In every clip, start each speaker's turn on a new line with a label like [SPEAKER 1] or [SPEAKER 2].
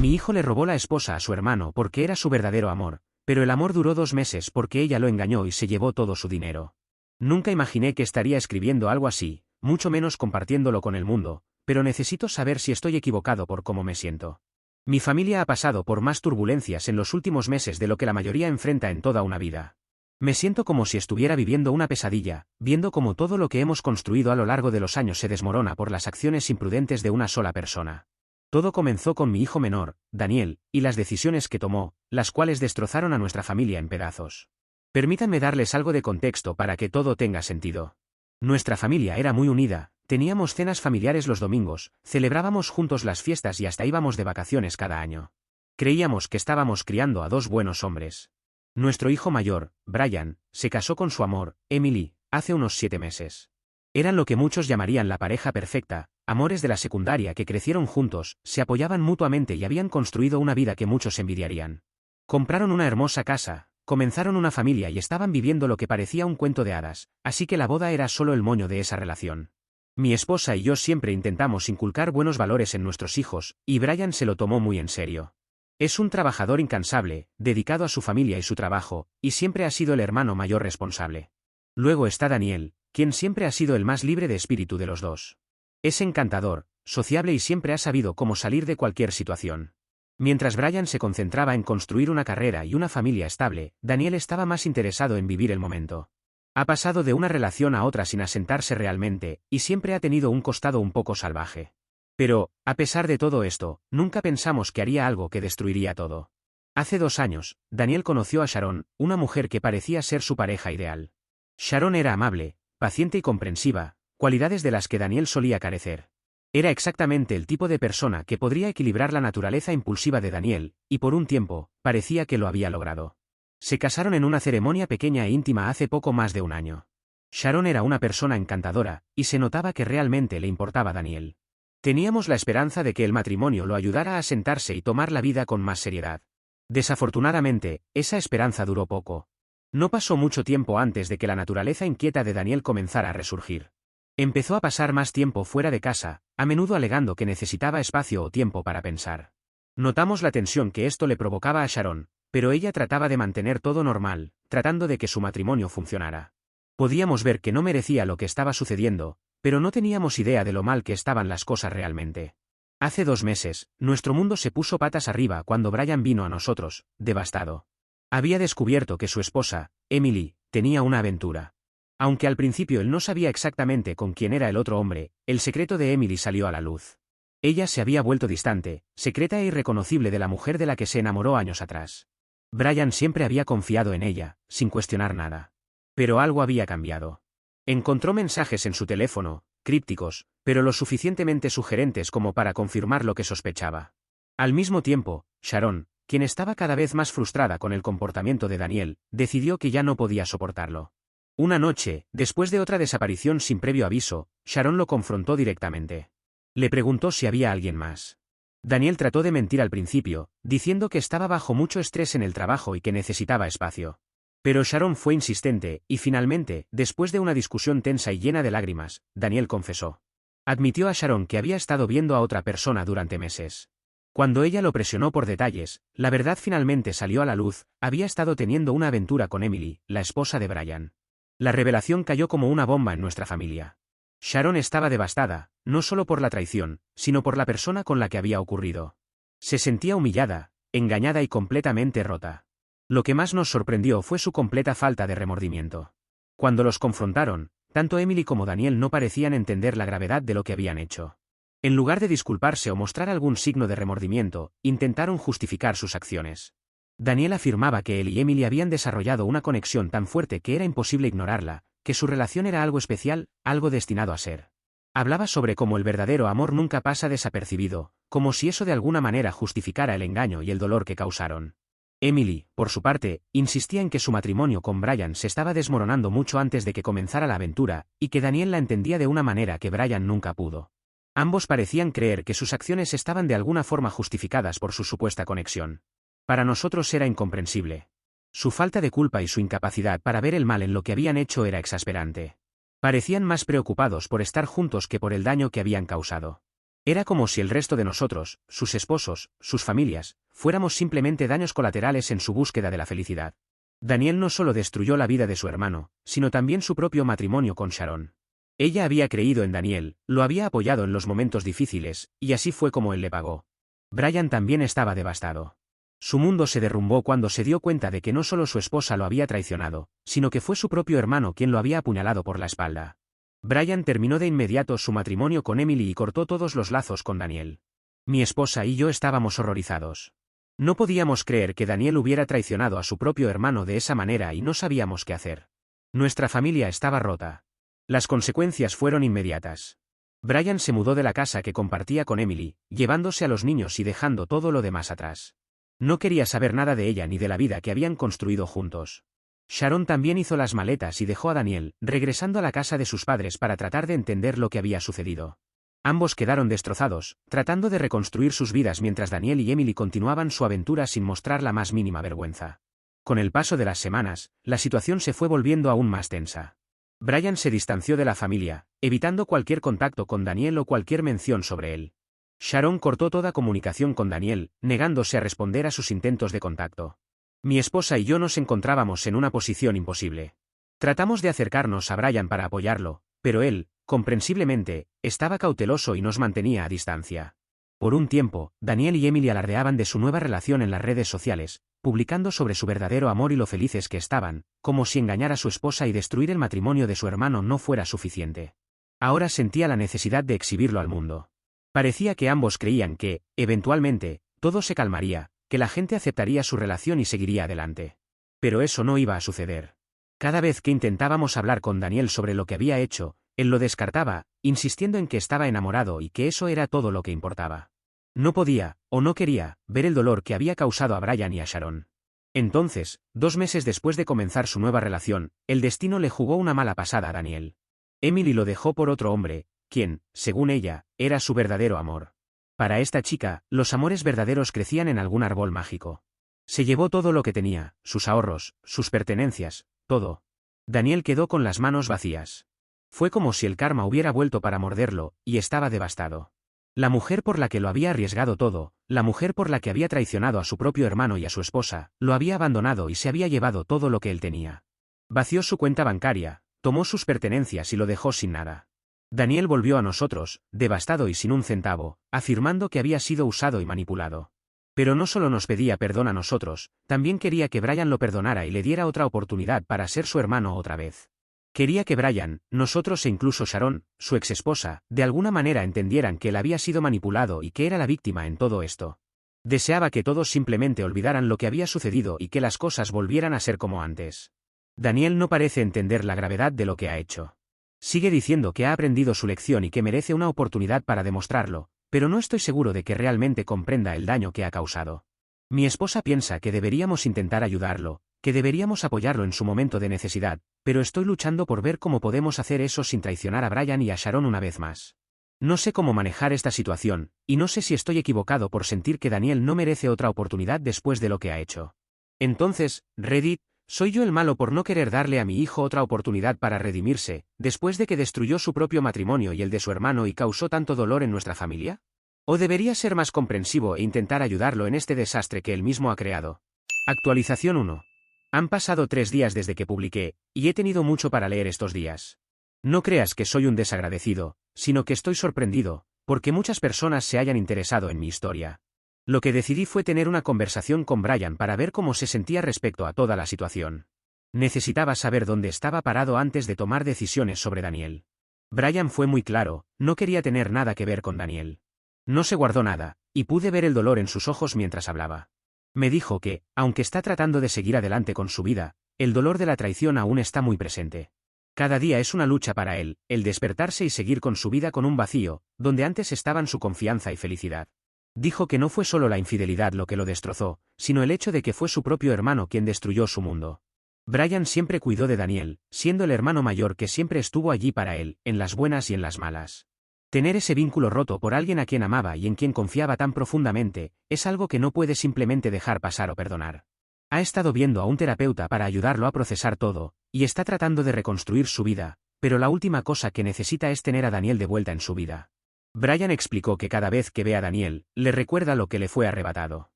[SPEAKER 1] Mi hijo le robó la esposa a su hermano porque era su verdadero amor, pero el amor duró 2 meses porque ella lo engañó y se llevó todo su dinero. Nunca imaginé que estaría escribiendo algo así, mucho menos compartiéndolo con el mundo, pero necesito saber si estoy equivocado por cómo me siento. Mi familia ha pasado por más turbulencias en los últimos meses de lo que la mayoría enfrenta en toda una vida. Me siento como si estuviera viviendo una pesadilla, viendo cómo todo lo que hemos construido a lo largo de los años se desmorona por las acciones imprudentes de una sola persona. Todo comenzó con mi hijo menor, Daniel, y las decisiones que tomó, las cuales destrozaron a nuestra familia en pedazos. Permítanme darles algo de contexto para que todo tenga sentido. Nuestra familia era muy unida, teníamos cenas familiares los domingos, celebrábamos juntos las fiestas y hasta íbamos de vacaciones cada año. Creíamos que estábamos criando a dos buenos hombres. Nuestro hijo mayor, Brian, se casó con su amor, Emily, hace unos 7 meses. Eran lo que muchos llamarían la pareja perfecta, amores de la secundaria que crecieron juntos, se apoyaban mutuamente y habían construido una vida que muchos envidiarían. Compraron una hermosa casa, comenzaron una familia y estaban viviendo lo que parecía un cuento de hadas, así que la boda era solo el moño de esa relación. Mi esposa y yo siempre intentamos inculcar buenos valores en nuestros hijos, y Brian se lo tomó muy en serio. Es un trabajador incansable, dedicado a su familia y su trabajo, y siempre ha sido el hermano mayor responsable. Luego está Daniel, quien siempre ha sido el más libre de espíritu de los dos. Es encantador, sociable y siempre ha sabido cómo salir de cualquier situación. Mientras Brian se concentraba en construir una carrera y una familia estable, Daniel estaba más interesado en vivir el momento. Ha pasado de una relación a otra sin asentarse realmente, y siempre ha tenido un costado un poco salvaje. Pero, a pesar de todo esto, nunca pensamos que haría algo que destruiría todo. Hace 2 años, Daniel conoció a Sharon, una mujer que parecía ser su pareja ideal. Sharon era amable, paciente y comprensiva, cualidades de las que Daniel solía carecer. Era exactamente el tipo de persona que podría equilibrar la naturaleza impulsiva de Daniel, y por un tiempo, parecía que lo había logrado. Se casaron en una ceremonia pequeña e íntima hace poco más de un año. Sharon era una persona encantadora, y se notaba que realmente le importaba Daniel. Teníamos la esperanza de que el matrimonio lo ayudara a sentarse y tomar la vida con más seriedad. Desafortunadamente, esa esperanza duró poco. No pasó mucho tiempo antes de que la naturaleza inquieta de Daniel comenzara a resurgir. Empezó a pasar más tiempo fuera de casa, a menudo alegando que necesitaba espacio o tiempo para pensar. Notamos la tensión que esto le provocaba a Sharon, pero ella trataba de mantener todo normal, tratando de que su matrimonio funcionara. Podíamos ver que no merecía lo que estaba sucediendo, pero no teníamos idea de lo mal que estaban las cosas realmente. Hace 2 meses, nuestro mundo se puso patas arriba cuando Brian vino a nosotros, devastado. Había descubierto que su esposa, Emily, tenía una aventura. Aunque al principio él no sabía exactamente con quién era el otro hombre, el secreto de Emily salió a la luz. Ella se había vuelto distante, secreta e irreconocible de la mujer de la que se enamoró años atrás. Brian siempre había confiado en ella, sin cuestionar nada. Pero algo había cambiado. Encontró mensajes en su teléfono, crípticos, pero lo suficientemente sugerentes como para confirmar lo que sospechaba. Al mismo tiempo, Sharon, quien estaba cada vez más frustrada con el comportamiento de Daniel, decidió que ya no podía soportarlo. Una noche, después de otra desaparición sin previo aviso, Sharon lo confrontó directamente. Le preguntó si había alguien más. Daniel trató de mentir al principio, diciendo que estaba bajo mucho estrés en el trabajo y que necesitaba espacio. Pero Sharon fue insistente, y finalmente, después de una discusión tensa y llena de lágrimas, Daniel confesó. Admitió a Sharon que había estado viendo a otra persona durante meses. Cuando ella lo presionó por detalles, la verdad finalmente salió a la luz: había estado teniendo una aventura con Emily, la esposa de Brian. La revelación cayó como una bomba en nuestra familia. Sharon estaba devastada, no solo por la traición, sino por la persona con la que había ocurrido. Se sentía humillada, engañada y completamente rota. Lo que más nos sorprendió fue su completa falta de remordimiento. Cuando los confrontaron, tanto Emily como Daniel no parecían entender la gravedad de lo que habían hecho. En lugar de disculparse o mostrar algún signo de remordimiento, intentaron justificar sus acciones. Daniel afirmaba que él y Emily habían desarrollado una conexión tan fuerte que era imposible ignorarla, que su relación era algo especial, algo destinado a ser. Hablaba sobre cómo el verdadero amor nunca pasa desapercibido, como si eso de alguna manera justificara el engaño y el dolor que causaron. Emily, por su parte, insistía en que su matrimonio con Brian se estaba desmoronando mucho antes de que comenzara la aventura, y que Daniel la entendía de una manera que Brian nunca pudo. Ambos parecían creer que sus acciones estaban de alguna forma justificadas por su supuesta conexión. Para nosotros era incomprensible. Su falta de culpa y su incapacidad para ver el mal en lo que habían hecho era exasperante. Parecían más preocupados por estar juntos que por el daño que habían causado. Era como si el resto de nosotros, sus esposos, sus familias, fuéramos simplemente daños colaterales en su búsqueda de la felicidad. Daniel no solo destruyó la vida de su hermano, sino también su propio matrimonio con Sharon. Ella había creído en Daniel, lo había apoyado en los momentos difíciles, y así fue como él le pagó. Brian también estaba devastado. Su mundo se derrumbó cuando se dio cuenta de que no solo su esposa lo había traicionado, sino que fue su propio hermano quien lo había apuñalado por la espalda. Brian terminó de inmediato su matrimonio con Emily y cortó todos los lazos con Daniel. Mi esposa y yo estábamos horrorizados. No podíamos creer que Daniel hubiera traicionado a su propio hermano de esa manera y no sabíamos qué hacer. Nuestra familia estaba rota. Las consecuencias fueron inmediatas. Brian se mudó de la casa que compartía con Emily, llevándose a los niños y dejando todo lo demás atrás. No quería saber nada de ella ni de la vida que habían construido juntos. Sharon también hizo las maletas y dejó a Daniel, regresando a la casa de sus padres para tratar de entender lo que había sucedido. Ambos quedaron destrozados, tratando de reconstruir sus vidas mientras Daniel y Emily continuaban su aventura sin mostrar la más mínima vergüenza. Con el paso de las semanas, la situación se fue volviendo aún más tensa. Brian se distanció de la familia, evitando cualquier contacto con Daniel o cualquier mención sobre él. Sharon cortó toda comunicación con Daniel, negándose a responder a sus intentos de contacto. Mi esposa y yo nos encontrábamos en una posición imposible. Tratamos de acercarnos a Brian para apoyarlo, pero él, comprensiblemente, estaba cauteloso y nos mantenía a distancia. Por un tiempo, Daniel y Emily alardeaban de su nueva relación en las redes sociales, publicando sobre su verdadero amor y lo felices que estaban, como si engañar a su esposa y destruir el matrimonio de su hermano no fuera suficiente. Ahora sentía la necesidad de exhibirlo al mundo. Parecía que ambos creían que, eventualmente, todo se calmaría, que la gente aceptaría su relación y seguiría adelante. Pero eso no iba a suceder. Cada vez que intentábamos hablar con Daniel sobre lo que había hecho, él lo descartaba, insistiendo en que estaba enamorado y que eso era todo lo que importaba. No podía, o no quería, ver el dolor que había causado a Brian y a Sharon. Entonces, 2 meses después de comenzar su nueva relación, el destino le jugó una mala pasada a Daniel. Emily lo dejó por otro hombre, quien, según ella, era su verdadero amor. Para esta chica, los amores verdaderos crecían en algún árbol mágico. Se llevó todo lo que tenía, sus ahorros, sus pertenencias, todo. Daniel quedó con las manos vacías. Fue como si el karma hubiera vuelto para morderlo, y estaba devastado. La mujer por la que lo había arriesgado todo, la mujer por la que había traicionado a su propio hermano y a su esposa, lo había abandonado y se había llevado todo lo que él tenía. Vació su cuenta bancaria, tomó sus pertenencias y lo dejó sin nada. Daniel volvió a nosotros, devastado y sin un centavo, afirmando que había sido usado y manipulado. Pero no solo nos pedía perdón a nosotros, también quería que Brian lo perdonara y le diera otra oportunidad para ser su hermano otra vez. Quería que Brian, nosotros e incluso Sharon, su exesposa, de alguna manera entendieran que él había sido manipulado y que era la víctima en todo esto. Deseaba que todos simplemente olvidaran lo que había sucedido y que las cosas volvieran a ser como antes. Daniel no parece entender la gravedad de lo que ha hecho. Sigue diciendo que ha aprendido su lección y que merece una oportunidad para demostrarlo, pero no estoy seguro de que realmente comprenda el daño que ha causado. Mi esposa piensa que deberíamos intentar ayudarlo, que deberíamos apoyarlo en su momento de necesidad, pero estoy luchando por ver cómo podemos hacer eso sin traicionar a Brian y a Sharon una vez más. No sé cómo manejar esta situación, y no sé si estoy equivocado por sentir que Daniel no merece otra oportunidad después de lo que ha hecho. Entonces, Reddit, ¿soy yo el malo por no querer darle a mi hijo otra oportunidad para redimirse, después de que destruyó su propio matrimonio y el de su hermano y causó tanto dolor en nuestra familia? ¿O debería ser más comprensivo e intentar ayudarlo en este desastre que él mismo ha creado? Actualización 1. Han pasado 3 días desde que publiqué, y he tenido mucho para leer estos días. No creas que soy un desagradecido, sino que estoy sorprendido, porque muchas personas se hayan interesado en mi historia. Lo que decidí fue tener una conversación con Brian para ver cómo se sentía respecto a toda la situación. Necesitaba saber dónde estaba parado antes de tomar decisiones sobre Daniel. Brian fue muy claro, no quería tener nada que ver con Daniel. No se guardó nada, y pude ver el dolor en sus ojos mientras hablaba. Me dijo que, aunque está tratando de seguir adelante con su vida, el dolor de la traición aún está muy presente. Cada día es una lucha para él, el despertarse y seguir con su vida con un vacío, donde antes estaban su confianza y felicidad. Dijo que no fue solo la infidelidad lo que lo destrozó, sino el hecho de que fue su propio hermano quien destruyó su mundo. Brian siempre cuidó de Daniel, siendo el hermano mayor que siempre estuvo allí para él, en las buenas y en las malas. Tener ese vínculo roto por alguien a quien amaba y en quien confiaba tan profundamente, es algo que no puede simplemente dejar pasar o perdonar. Ha estado viendo a un terapeuta para ayudarlo a procesar todo, y está tratando de reconstruir su vida, pero la última cosa que necesita es tener a Daniel de vuelta en su vida. Brian explicó que cada vez que ve a Daniel, le recuerda lo que le fue arrebatado.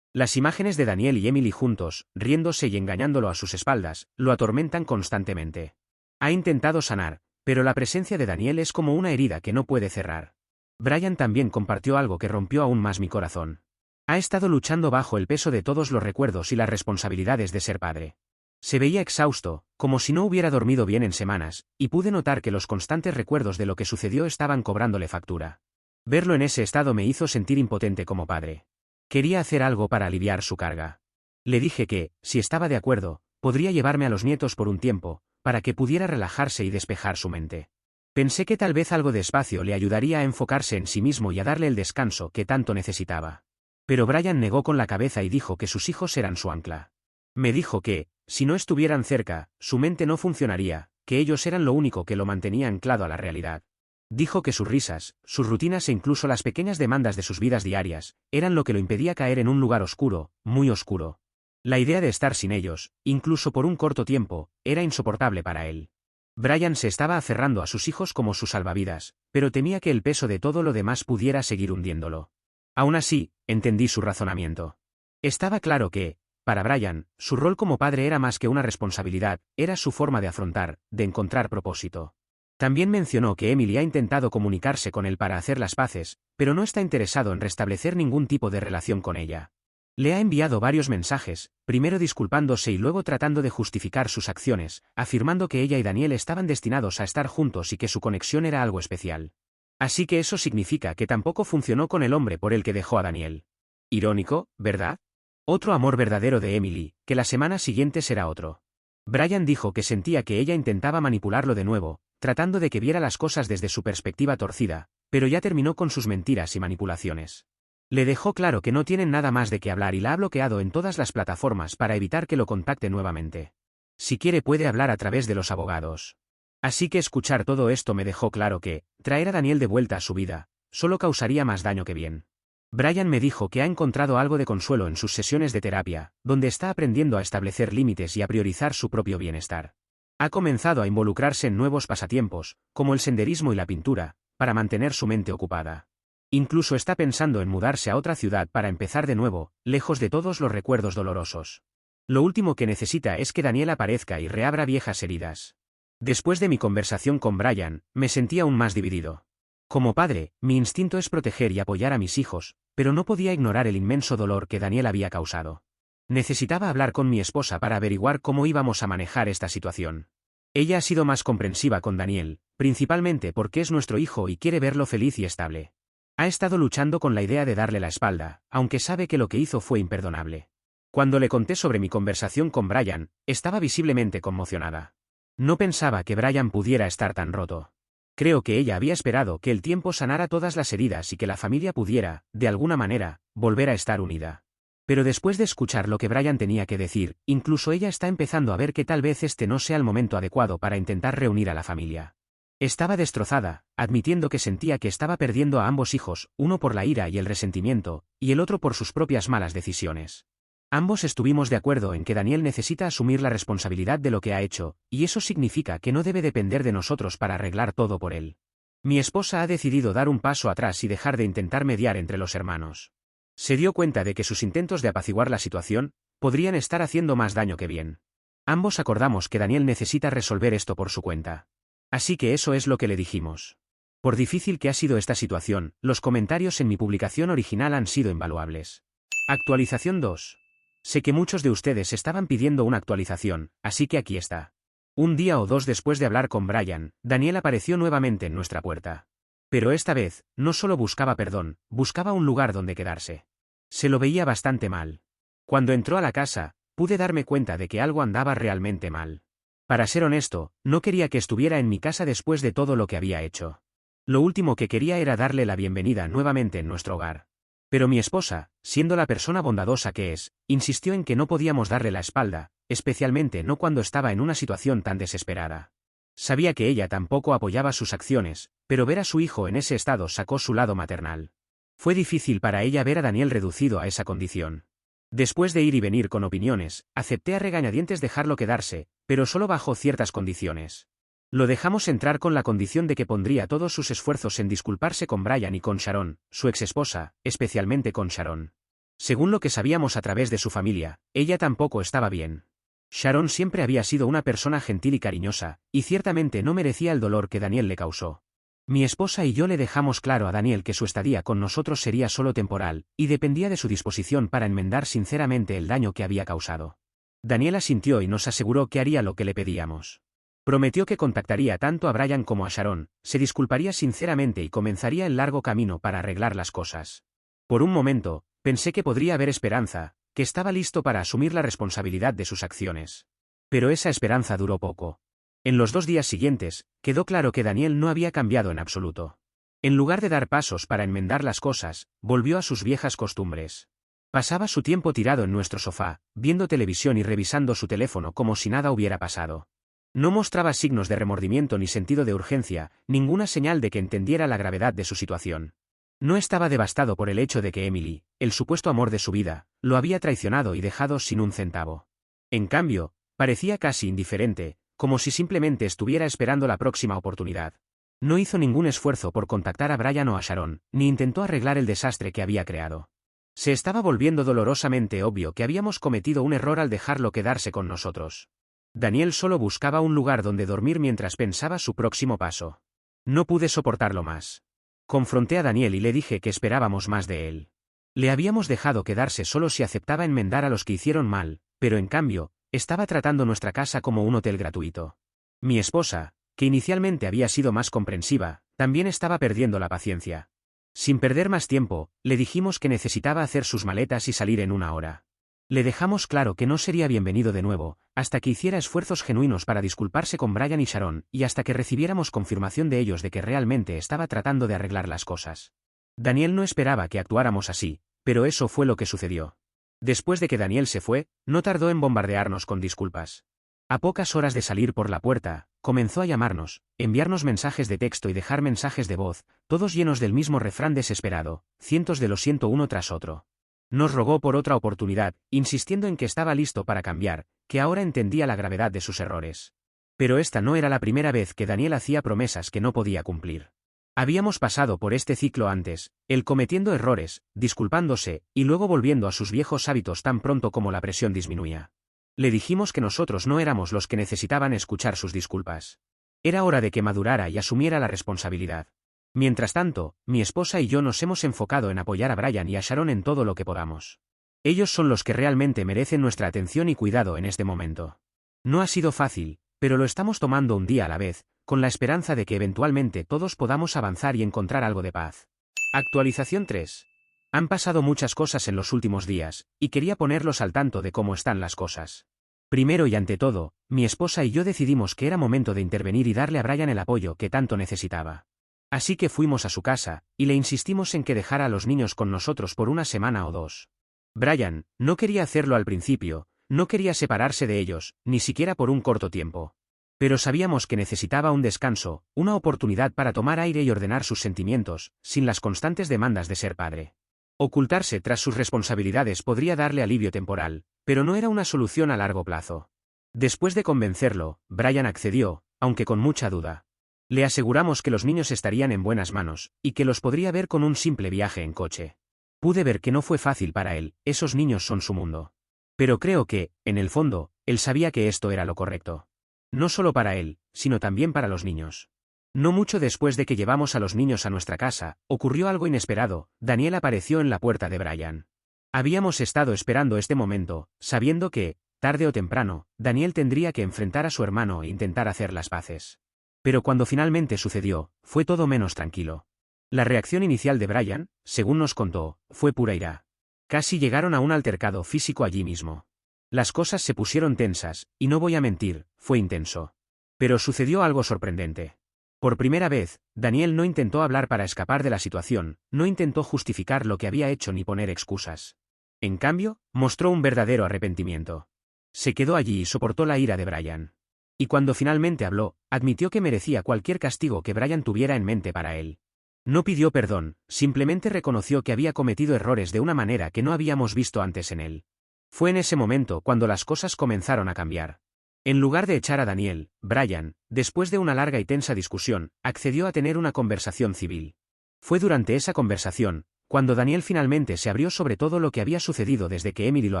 [SPEAKER 1] Las imágenes de Daniel y Emily juntos, riéndose y engañándolo a sus espaldas, lo atormentan constantemente. Ha intentado sanar, pero la presencia de Daniel es como una herida que no puede cerrar. Brian también compartió algo que rompió aún más mi corazón. Ha estado luchando bajo el peso de todos los recuerdos y las responsabilidades de ser padre. Se veía exhausto, como si no hubiera dormido bien en semanas, y pude notar que los constantes recuerdos de lo que sucedió estaban cobrándole factura. Verlo en ese estado me hizo sentir impotente como padre. Quería hacer algo para aliviar su carga. Le dije que, si estaba de acuerdo, podría llevarme a los nietos por un tiempo, para que pudiera relajarse y despejar su mente. Pensé que tal vez algo de espacio le ayudaría a enfocarse en sí mismo y a darle el descanso que tanto necesitaba. Pero Brian negó con la cabeza y dijo que sus hijos eran su ancla. Me dijo que, si no estuvieran cerca, su mente no funcionaría, que ellos eran lo único que lo mantenía anclado a la realidad. Dijo que sus risas, sus rutinas e incluso las pequeñas demandas de sus vidas diarias, eran lo que lo impedía caer en un lugar oscuro, muy oscuro. La idea de estar sin ellos, incluso por un corto tiempo, era insoportable para él. Brian se estaba aferrando a sus hijos como sus salvavidas, pero temía que el peso de todo lo demás pudiera seguir hundiéndolo. Aún así, entendí su razonamiento. Estaba claro que, para Brian, su rol como padre era más que una responsabilidad, era su forma de afrontar, de encontrar propósito. También mencionó que Emily ha intentado comunicarse con él para hacer las paces, pero no está interesado en restablecer ningún tipo de relación con ella. Le ha enviado varios mensajes, primero disculpándose y luego tratando de justificar sus acciones, afirmando que ella y Daniel estaban destinados a estar juntos y que su conexión era algo especial. Así que eso significa que tampoco funcionó con el hombre por el que dejó a Daniel. Irónico, ¿verdad? Otro amor verdadero de Emily, que la semana siguiente será otro. Brian dijo que sentía que ella intentaba manipularlo de nuevo, tratando de que viera las cosas desde su perspectiva torcida, pero ya terminó con sus mentiras y manipulaciones. Le dejó claro que no tienen nada más de qué hablar y la ha bloqueado en todas las plataformas para evitar que lo contacte nuevamente. Si quiere puede hablar a través de los abogados. Así que escuchar todo esto me dejó claro que, traer a Daniel de vuelta a su vida, solo causaría más daño que bien. Brian me dijo que ha encontrado algo de consuelo en sus sesiones de terapia, donde está aprendiendo a establecer límites y a priorizar su propio bienestar. Ha comenzado a involucrarse en nuevos pasatiempos, como el senderismo y la pintura, para mantener su mente ocupada. Incluso está pensando en mudarse a otra ciudad para empezar de nuevo, lejos de todos los recuerdos dolorosos. Lo último que necesita es que Daniel aparezca y reabra viejas heridas. Después de mi conversación con Brian, me sentí aún más dividido. Como padre, mi instinto es proteger y apoyar a mis hijos, pero no podía ignorar el inmenso dolor que Daniel había causado. Necesitaba hablar con mi esposa para averiguar cómo íbamos a manejar esta situación. Ella ha sido más comprensiva con Daniel, principalmente porque es nuestro hijo y quiere verlo feliz y estable. Ha estado luchando con la idea de darle la espalda, aunque sabe que lo que hizo fue imperdonable. Cuando le conté sobre mi conversación con Brian, estaba visiblemente conmocionada. No pensaba que Brian pudiera estar tan roto. Creo que ella había esperado que el tiempo sanara todas las heridas y que la familia pudiera, de alguna manera, volver a estar unida. Pero después de escuchar lo que Brian tenía que decir, incluso ella está empezando a ver que tal vez este no sea el momento adecuado para intentar reunir a la familia. Estaba destrozada, admitiendo que sentía que estaba perdiendo a ambos hijos, uno por la ira y el resentimiento, y el otro por sus propias malas decisiones. Ambos estuvimos de acuerdo en que Daniel necesita asumir la responsabilidad de lo que ha hecho, y eso significa que no debe depender de nosotros para arreglar todo por él. Mi esposa ha decidido dar un paso atrás y dejar de intentar mediar entre los hermanos. Se dio cuenta de que sus intentos de apaciguar la situación podrían estar haciendo más daño que bien. Ambos acordamos que Daniel necesita resolver esto por su cuenta. Así que eso es lo que le dijimos. Por difícil que ha sido esta situación, los comentarios en mi publicación original han sido invaluables. Actualización 2. Sé que muchos de ustedes estaban pidiendo una actualización, así que aquí está. Un día o dos después de hablar con Brian, Daniel apareció nuevamente en nuestra puerta. Pero esta vez, no solo buscaba perdón, buscaba un lugar donde quedarse. Se lo veía bastante mal. Cuando entró a la casa, pude darme cuenta de que algo andaba realmente mal. Para ser honesto, no quería que estuviera en mi casa después de todo lo que había hecho. Lo último que quería era darle la bienvenida nuevamente en nuestro hogar. Pero mi esposa, siendo la persona bondadosa que es, insistió en que no podíamos darle la espalda, especialmente no cuando estaba en una situación tan desesperada. Sabía que ella tampoco apoyaba sus acciones, pero ver a su hijo en ese estado sacó su lado maternal. Fue difícil para ella ver a Daniel reducido a esa condición. Después de ir y venir con opiniones, acepté a regañadientes dejarlo quedarse, pero solo bajo ciertas condiciones. Lo dejamos entrar con la condición de que pondría todos sus esfuerzos en disculparse con Brian y con Sharon, su exesposa, especialmente con Sharon. Según lo que sabíamos a través de su familia, ella tampoco estaba bien. Sharon siempre había sido una persona gentil y cariñosa, y ciertamente no merecía el dolor que Daniel le causó. Mi esposa y yo le dejamos claro a Daniel que su estadía con nosotros sería solo temporal, y dependía de su disposición para enmendar sinceramente el daño que había causado. Daniel asintió y nos aseguró que haría lo que le pedíamos. Prometió que contactaría tanto a Brian como a Sharon, se disculparía sinceramente y comenzaría el largo camino para arreglar las cosas. Por un momento, pensé que podría haber esperanza, que estaba listo para asumir la responsabilidad de sus acciones. Pero esa esperanza duró poco. En los 2 días siguientes, quedó claro que Daniel no había cambiado en absoluto. En lugar de dar pasos para enmendar las cosas, volvió a sus viejas costumbres. Pasaba su tiempo tirado en nuestro sofá, viendo televisión y revisando su teléfono como si nada hubiera pasado. No mostraba signos de remordimiento ni sentido de urgencia, ninguna señal de que entendiera la gravedad de su situación. No estaba devastado por el hecho de que Emily, el supuesto amor de su vida, lo había traicionado y dejado sin un centavo. En cambio, parecía casi indiferente, como si simplemente estuviera esperando la próxima oportunidad. No hizo ningún esfuerzo por contactar a Brian o a Sharon, ni intentó arreglar el desastre que había creado. Se estaba volviendo dolorosamente obvio que habíamos cometido un error al dejarlo quedarse con nosotros. Daniel solo buscaba un lugar donde dormir mientras pensaba su próximo paso. No pude soportarlo más. Confronté a Daniel y le dije que esperábamos más de él. Le habíamos dejado quedarse solo si aceptaba enmendar a los que hicieron mal, pero en cambio, estaba tratando nuestra casa como un hotel gratuito. Mi esposa, que inicialmente había sido más comprensiva, también estaba perdiendo la paciencia. Sin perder más tiempo, le dijimos que necesitaba hacer sus maletas y salir en 1 hora. Le dejamos claro que no sería bienvenido de nuevo, hasta que hiciera esfuerzos genuinos para disculparse con Brian y Sharon, y hasta que recibiéramos confirmación de ellos de que realmente estaba tratando de arreglar las cosas. Daniel no esperaba que actuáramos así, pero eso fue lo que sucedió. Después de que Daniel se fue, no tardó en bombardearnos con disculpas. A pocas horas de salir por la puerta, comenzó a llamarnos, enviarnos mensajes de texto y dejar mensajes de voz, todos llenos del mismo refrán desesperado, cientos de lo siento uno tras otro. Nos rogó por otra oportunidad, insistiendo en que estaba listo para cambiar, que ahora entendía la gravedad de sus errores. Pero esta no era la primera vez que Daniel hacía promesas que no podía cumplir. Habíamos pasado por este ciclo antes, él cometiendo errores, disculpándose, y luego volviendo a sus viejos hábitos tan pronto como la presión disminuía. Le dijimos que nosotros no éramos los que necesitaban escuchar sus disculpas. Era hora de que madurara y asumiera la responsabilidad. Mientras tanto, mi esposa y yo nos hemos enfocado en apoyar a Brian y a Sharon en todo lo que podamos. Ellos son los que realmente merecen nuestra atención y cuidado en este momento. No ha sido fácil, pero lo estamos tomando un día a la vez, con la esperanza de que eventualmente todos podamos avanzar y encontrar algo de paz. Actualización 3. Han pasado muchas cosas en los últimos días, y quería ponerlos al tanto de cómo están las cosas. Primero y ante todo, mi esposa y yo decidimos que era momento de intervenir y darle a Brian el apoyo que tanto necesitaba. Así que fuimos a su casa, y le insistimos en que dejara a los niños con nosotros por 1 semana o 2. Brian no quería hacerlo al principio, no quería separarse de ellos, ni siquiera por un corto tiempo. Pero sabíamos que necesitaba un descanso, una oportunidad para tomar aire y ordenar sus sentimientos, sin las constantes demandas de ser padre. Ocultarse tras sus responsabilidades podría darle alivio temporal, pero no era una solución a largo plazo. Después de convencerlo, Brian accedió, aunque con mucha duda. Le aseguramos que los niños estarían en buenas manos, y que los podría ver con un simple viaje en coche. Pude ver que no fue fácil para él, esos niños son su mundo. Pero creo que, en el fondo, él sabía que esto era lo correcto. No solo para él, sino también para los niños. No mucho después de que llevamos a los niños a nuestra casa, ocurrió algo inesperado. Daniel apareció en la puerta de Brian. Habíamos estado esperando este momento, sabiendo que, tarde o temprano, Daniel tendría que enfrentar a su hermano e intentar hacer las paces. Pero cuando finalmente sucedió, fue todo menos tranquilo. La reacción inicial de Brian, según nos contó, fue pura ira. Casi llegaron a un altercado físico allí mismo. Las cosas se pusieron tensas, y no voy a mentir, fue intenso. Pero sucedió algo sorprendente. Por primera vez, Daniel no intentó hablar para escapar de la situación, no intentó justificar lo que había hecho ni poner excusas. En cambio, mostró un verdadero arrepentimiento. Se quedó allí y soportó la ira de Brian. Y cuando finalmente habló, admitió que merecía cualquier castigo que Brian tuviera en mente para él. No pidió perdón, simplemente reconoció que había cometido errores de una manera que no habíamos visto antes en él. Fue en ese momento cuando las cosas comenzaron a cambiar. En lugar de echar a Daniel, Brian, después de una larga y tensa discusión, accedió a tener una conversación civil. Fue durante esa conversación, cuando Daniel finalmente se abrió sobre todo lo que había sucedido desde que Emily lo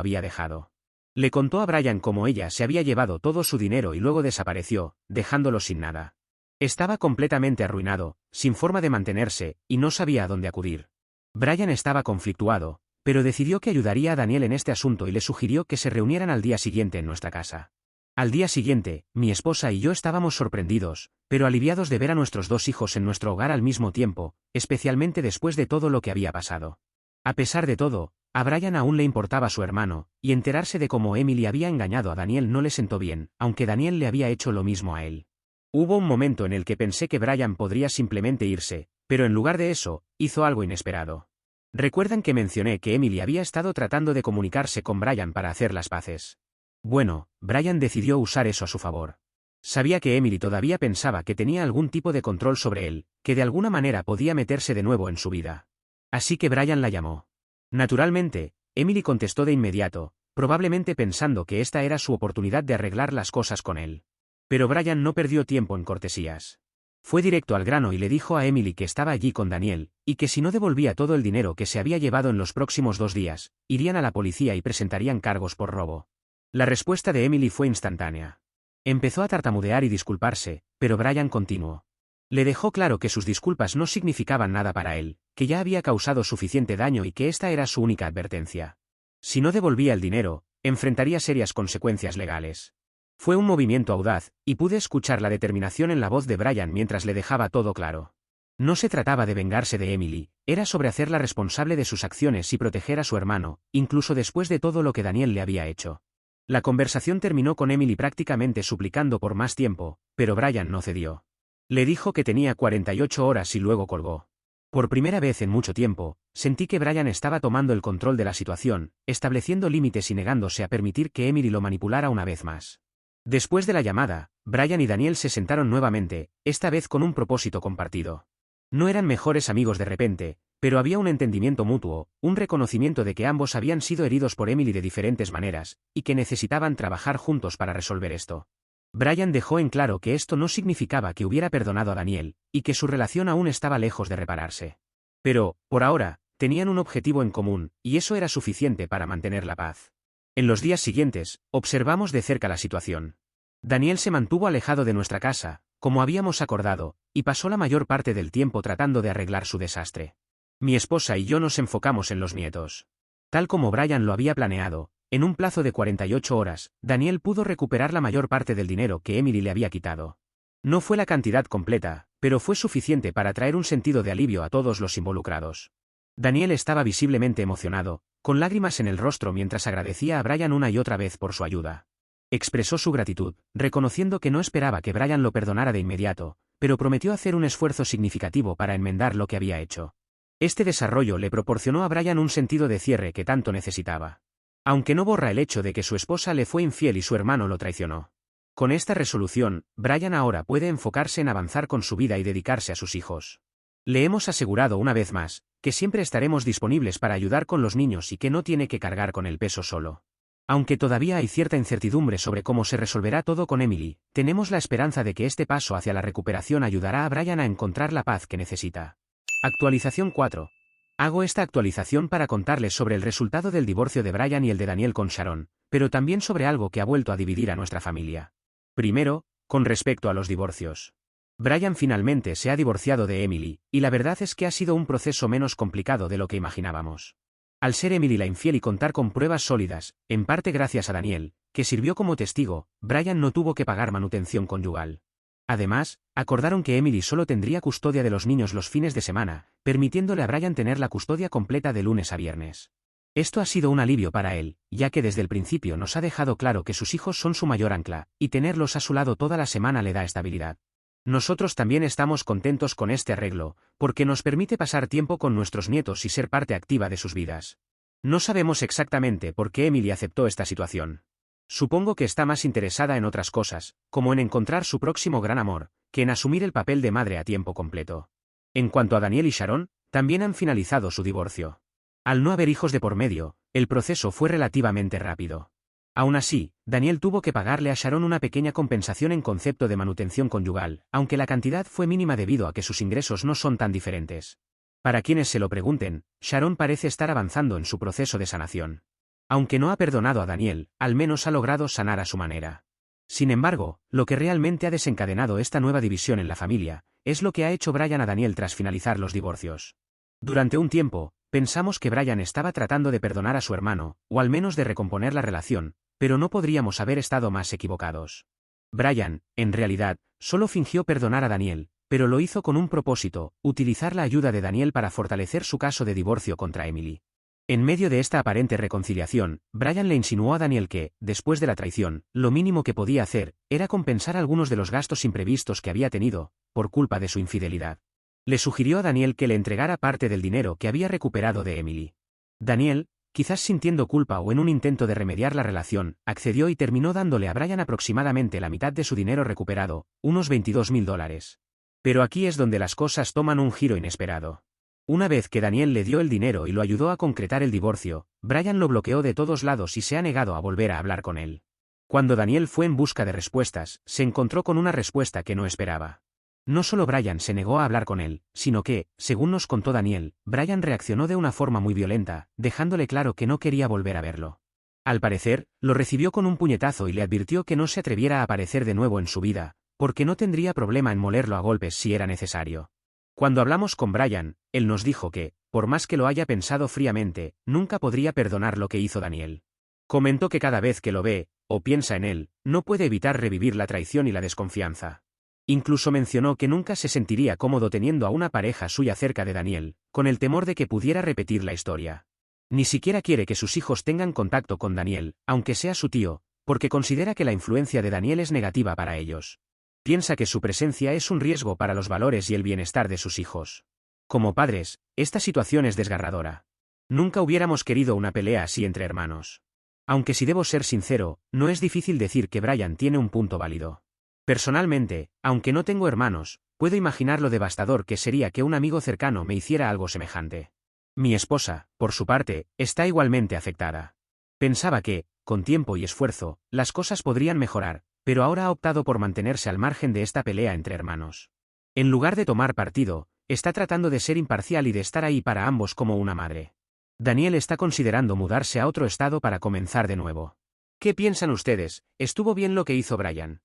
[SPEAKER 1] había dejado. Le contó a Brian cómo ella se había llevado todo su dinero y luego desapareció, dejándolo sin nada. Estaba completamente arruinado, sin forma de mantenerse, y no sabía a dónde acudir. Brian estaba conflictuado, pero decidió que ayudaría a Daniel en este asunto y le sugirió que se reunieran al día siguiente en nuestra casa. Al día siguiente, mi esposa y yo estábamos sorprendidos, pero aliviados de ver a nuestros dos hijos en nuestro hogar al mismo tiempo, especialmente después de todo lo que había pasado. A pesar de todo, a Brian aún le importaba su hermano, y enterarse de cómo Emily había engañado a Daniel no le sentó bien, aunque Daniel le había hecho lo mismo a él. Hubo un momento en el que pensé que Brian podría simplemente irse, pero en lugar de eso, hizo algo inesperado. ¿Recuerdan que mencioné que Emily había estado tratando de comunicarse con Brian para hacer las paces? Bueno, Brian decidió usar eso a su favor. Sabía que Emily todavía pensaba que tenía algún tipo de control sobre él, que de alguna manera podía meterse de nuevo en su vida. Así que Brian la llamó. Naturalmente, Emily contestó de inmediato, probablemente pensando que esta era su oportunidad de arreglar las cosas con él. Pero Brian no perdió tiempo en cortesías. Fue directo al grano y le dijo a Emily que estaba allí con Daniel, y que si no devolvía todo el dinero que se había llevado en los próximos 2 días, irían a la policía y presentarían cargos por robo. La respuesta de Emily fue instantánea. Empezó a tartamudear y disculparse, pero Brian continuó. Le dejó claro que sus disculpas no significaban nada para él, que ya había causado suficiente daño y que esta era su única advertencia. Si no devolvía el dinero, enfrentaría serias consecuencias legales. Fue un movimiento audaz, y pude escuchar la determinación en la voz de Brian mientras le dejaba todo claro. No se trataba de vengarse de Emily, era sobre hacerla responsable de sus acciones y proteger a su hermano, incluso después de todo lo que Daniel le había hecho. La conversación terminó con Emily prácticamente suplicando por más tiempo, pero Brian no cedió. Le dijo que tenía 48 horas y luego colgó. Por primera vez en mucho tiempo, sentí que Brian estaba tomando el control de la situación, estableciendo límites y negándose a permitir que Emily lo manipulara una vez más. Después de la llamada, Brian y Daniel se sentaron nuevamente, esta vez con un propósito compartido. No eran mejores amigos de repente, pero había un entendimiento mutuo, un reconocimiento de que ambos habían sido heridos por Emily de diferentes maneras, y que necesitaban trabajar juntos para resolver esto. Brian dejó en claro que esto no significaba que hubiera perdonado a Daniel, y que su relación aún estaba lejos de repararse. Pero, por ahora, tenían un objetivo en común, y eso era suficiente para mantener la paz. En los días siguientes, observamos de cerca la situación. Daniel se mantuvo alejado de nuestra casa, como habíamos acordado, y pasó la mayor parte del tiempo tratando de arreglar su desastre. Mi esposa y yo nos enfocamos en los nietos. Tal como Brian lo había planeado, en un plazo de 48 horas, Daniel pudo recuperar la mayor parte del dinero que Emily le había quitado. No fue la cantidad completa, pero fue suficiente para traer un sentido de alivio a todos los involucrados. Daniel estaba visiblemente emocionado, con lágrimas en el rostro mientras agradecía a Brian una y otra vez por su ayuda. Expresó su gratitud, reconociendo que no esperaba que Brian lo perdonara de inmediato, pero prometió hacer un esfuerzo significativo para enmendar lo que había hecho. Este desarrollo le proporcionó a Brian un sentido de cierre que tanto necesitaba. Aunque no borra el hecho de que su esposa le fue infiel y su hermano lo traicionó. Con esta resolución, Brian ahora puede enfocarse en avanzar con su vida y dedicarse a sus hijos. Le hemos asegurado una vez más, que siempre estaremos disponibles para ayudar con los niños y que no tiene que cargar con el peso solo. Aunque todavía hay cierta incertidumbre sobre cómo se resolverá todo con Emily, tenemos la esperanza de que este paso hacia la recuperación ayudará a Brian a encontrar la paz que necesita. Actualización 4. Hago esta actualización para contarles sobre el resultado del divorcio de Brian y el de Daniel con Sharon, pero también sobre algo que ha vuelto a dividir a nuestra familia. Primero, con respecto a los divorcios. Brian finalmente se ha divorciado de Emily, y la verdad es que ha sido un proceso menos complicado de lo que imaginábamos. Al ser Emily la infiel y contar con pruebas sólidas, en parte gracias a Daniel, que sirvió como testigo, Brian no tuvo que pagar manutención conyugal. Además, acordaron que Emily solo tendría custodia de los niños los fines de semana, permitiéndole a Brian tener la custodia completa de lunes a viernes. Esto ha sido un alivio para él, ya que desde el principio nos ha dejado claro que sus hijos son su mayor ancla, y tenerlos a su lado toda la semana le da estabilidad. Nosotros también estamos contentos con este arreglo, porque nos permite pasar tiempo con nuestros nietos y ser parte activa de sus vidas. No sabemos exactamente por qué Emily aceptó esta situación. Supongo que está más interesada en otras cosas, como en encontrar su próximo gran amor, que en asumir el papel de madre a tiempo completo. En cuanto a Daniel y Sharon, también han finalizado su divorcio. Al no haber hijos de por medio, el proceso fue relativamente rápido. Aún así, Daniel tuvo que pagarle a Sharon una pequeña compensación en concepto de manutención conyugal, aunque la cantidad fue mínima debido a que sus ingresos no son tan diferentes. Para quienes se lo pregunten, Sharon parece estar avanzando en su proceso de sanación. Aunque no ha perdonado a Daniel, al menos ha logrado sanar a su manera. Sin embargo, lo que realmente ha desencadenado esta nueva división en la familia, es lo que ha hecho Brian a Daniel tras finalizar los divorcios. Durante un tiempo, pensamos que Brian estaba tratando de perdonar a su hermano, o al menos de recomponer la relación, pero no podríamos haber estado más equivocados. Brian, en realidad, solo fingió perdonar a Daniel, pero lo hizo con un propósito: utilizar la ayuda de Daniel para fortalecer su caso de divorcio contra Emily. En medio de esta aparente reconciliación, Brian le insinuó a Daniel que, después de la traición, lo mínimo que podía hacer era compensar algunos de los gastos imprevistos que había tenido, por culpa de su infidelidad. Le sugirió a Daniel que le entregara parte del dinero que había recuperado de Emily. Daniel, quizás sintiendo culpa o en un intento de remediar la relación, accedió y terminó dándole a Brian aproximadamente la mitad de su dinero recuperado, unos $22.000. Pero aquí es donde las cosas toman un giro inesperado. Una vez que Daniel le dio el dinero y lo ayudó a concretar el divorcio, Brian lo bloqueó de todos lados y se ha negado a volver a hablar con él. Cuando Daniel fue en busca de respuestas, se encontró con una respuesta que no esperaba. No solo Brian se negó a hablar con él, sino que, según nos contó Daniel, Brian reaccionó de una forma muy violenta, dejándole claro que no quería volver a verlo. Al parecer, lo recibió con un puñetazo y le advirtió que no se atreviera a aparecer de nuevo en su vida, porque no tendría problema en molerlo a golpes si era necesario. Cuando hablamos con Brian, él nos dijo que, por más que lo haya pensado fríamente, nunca podría perdonar lo que hizo Daniel. Comentó que cada vez que lo ve, o piensa en él, no puede evitar revivir la traición y la desconfianza. Incluso mencionó que nunca se sentiría cómodo teniendo a una pareja suya cerca de Daniel, con el temor de que pudiera repetir la historia. Ni siquiera quiere que sus hijos tengan contacto con Daniel, aunque sea su tío, porque considera que la influencia de Daniel es negativa para ellos. Piensa que su presencia es un riesgo para los valores y el bienestar de sus hijos. Como padres, esta situación es desgarradora. Nunca hubiéramos querido una pelea así entre hermanos. Aunque si debo ser sincero, no es difícil decir que Brian tiene un punto válido. Personalmente, aunque no tengo hermanos, puedo imaginar lo devastador que sería que un amigo cercano me hiciera algo semejante. Mi esposa, por su parte, está igualmente afectada. Pensaba que, con tiempo y esfuerzo, las cosas podrían mejorar, pero ahora ha optado por mantenerse al margen de esta pelea entre hermanos. En lugar de tomar partido, está tratando de ser imparcial y de estar ahí para ambos como una madre. Daniel está considerando mudarse a otro estado para comenzar de nuevo. ¿Qué piensan ustedes? ¿Estuvo bien lo que hizo Brian?